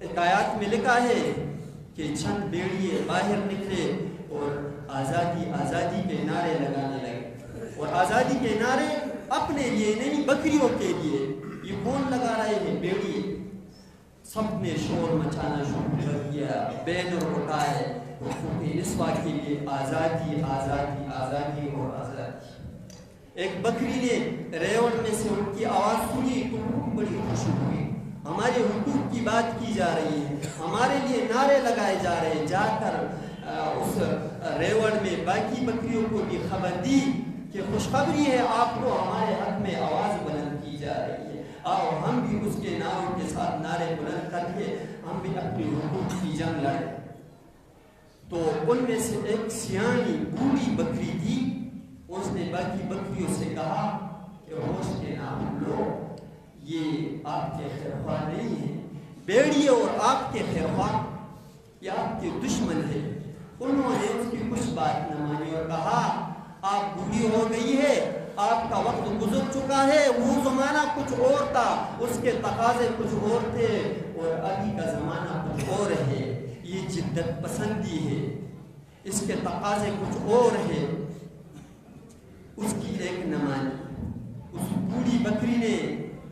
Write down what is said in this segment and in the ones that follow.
حکایات میں لکھا ہے کہ چند بیڑیے باہر نکلے اور آزادی آزادی کے نعرے لگانے لگے، اور آزادی کے نعرے اپنے لیے نہیں بکریوں کے لیے۔ یہ کون لگا رہے ہیں؟ بیڑیے۔ سب نے شور مچانا شروع کر دیا، بینر اٹھائے حقوق نسواں کے لیے، آزادی آزادی آزادی اور آزادی۔ ایک بکری نے ریوڑ میں سے ان کی آواز سنی تو بڑی خوشی ہوئی، ہمارے حقوق کی بات کی جا رہی ہے، ہمارے لیے نعرے لگائے جا رہے ہیں۔ جا کر اس ریوڑ میں باقی بکریوں کو بھی خبر دی کہ خوشخبری ہے، آپ کو ہمارے حق میں آواز بلند کی جا رہی ہے، آؤ ہم بھی اس کے نعروں کے ساتھ نعرے بلند کر کے ہم بھی اپنے حقوق کی جنگ لڑیں۔ تو ان میں سے ایک سیانی بوڑھی بکری تھی، اس نے باقی بکریوں سے کہا کہ ہوش کے نام لو، یہ آپ کے خیرخواہ نہیں ہے، بیڑیے اور آپ کے خیرخواہ یہ آپ کے دشمن ہے۔ انہوں نے اس کی کچھ بات نہ مانی اور کہا آپ بوڑھی ہو گئی ہے، آپ کا وقت گزر چکا ہے، وہ زمانہ کچھ اور تھا، اس کے تقاضے کچھ اور تھے، اور ابھی کا زمانہ کچھ اور ہے، یہ جدت پسندی ہے، اس کے تقاضے کچھ اور ہے۔ اس کی ایک نہ مانی۔ اس بوڑھی بکری نے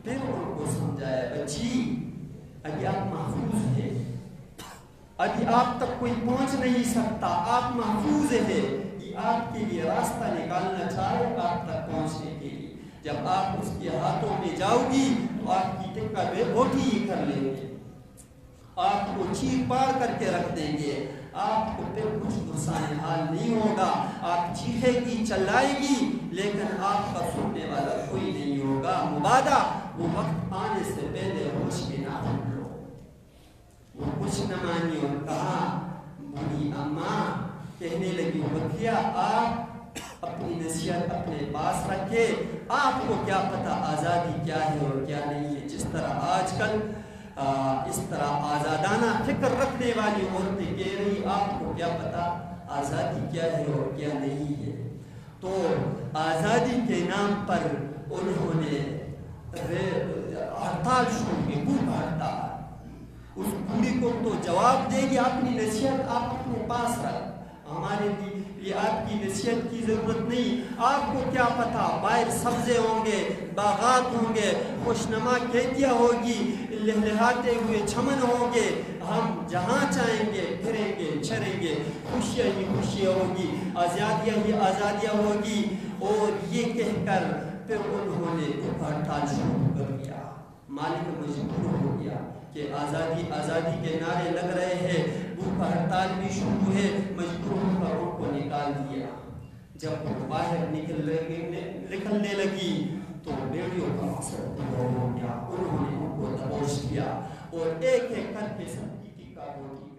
پھر ان کو سمجھایا، بچی ابھی آپ محفوظ ہیں، ابھی آپ تک کوئی پہنچ نہیں سکتا، آپ محفوظ ہیں، یہ آپ کے لیے راستہ نکالنا چاہے آپ تک پہنچنے کے لیے۔ جب آپ اس کے ہاتھوں میں جاؤ گی تو آپ کی ٹکا بے بوٹی ہی کر لیں گے، آپ کو چیر پاڑ کر کے رکھ دیں گے، آپ کو پھر کچھ نقصان حال نہیں ہوگا، آپ چیخے گی چلائے گی لیکن آپ کا سننے والا کوئی نہیں ہوگا، مبادہ وہ وقت آنے سے پہلے ہوش کے نام لو۔ وہ کچھ نہ مانی اور کہا، بوڑھی اماں کہنے لگی، بکریا آپ اپنی نصیحت اپنے پاس رکھے، آپ کو کیا پتا آزادی کیا ہے اور کیا نہیں ہے۔ جس طرح آج کل اس طرح آزادانہ فکر رکھنے والی عورتیں کہہ رہی، آپ کو کیا پتا آزادی کیا ہے اور کیا نہیں ہے۔ تو آزادی کے نام پر انہوں نے ہڑتال شروع کی، بھوک ہڑتال۔ اس بوڑھی کو تو جواب دے گی، اپنی نصیحت آپ اپنے پاس رکھ، ہمارے لیے آپ کی نصیحت کی ضرورت نہیں، آپ کو کیا پتا باہر سبزے ہوں گے، باغات ہوں گے، خوشنما کھیتیاں ہوگی، لہلہاتے ہوئے چمن ہوں گے، ہم جہاں چاہیں گے پھریں گے چریں گے، خوشیاں ہی خوشیاں ہوگی، آزادیاں ہی آزادیاں ہوگی۔ اور یہ کہہ کر پھر انہوں نے ہڑتال شروع کر دیا۔ مالک مجبور ہو گیا کہ آزادی آزادی کے نعرے لگ رہے ہیں، بھوک ہڑتال بھی شروع ہے، مجبور ہو کر ان کو نکال دیا۔ جب وہ باہر نکلنے لگی تو بیڑیوں کا اثر ہو گیا، انہوں نے ان کو دبوچ دیا اور ایک ایک کر کے سب کی ٹکا بوٹی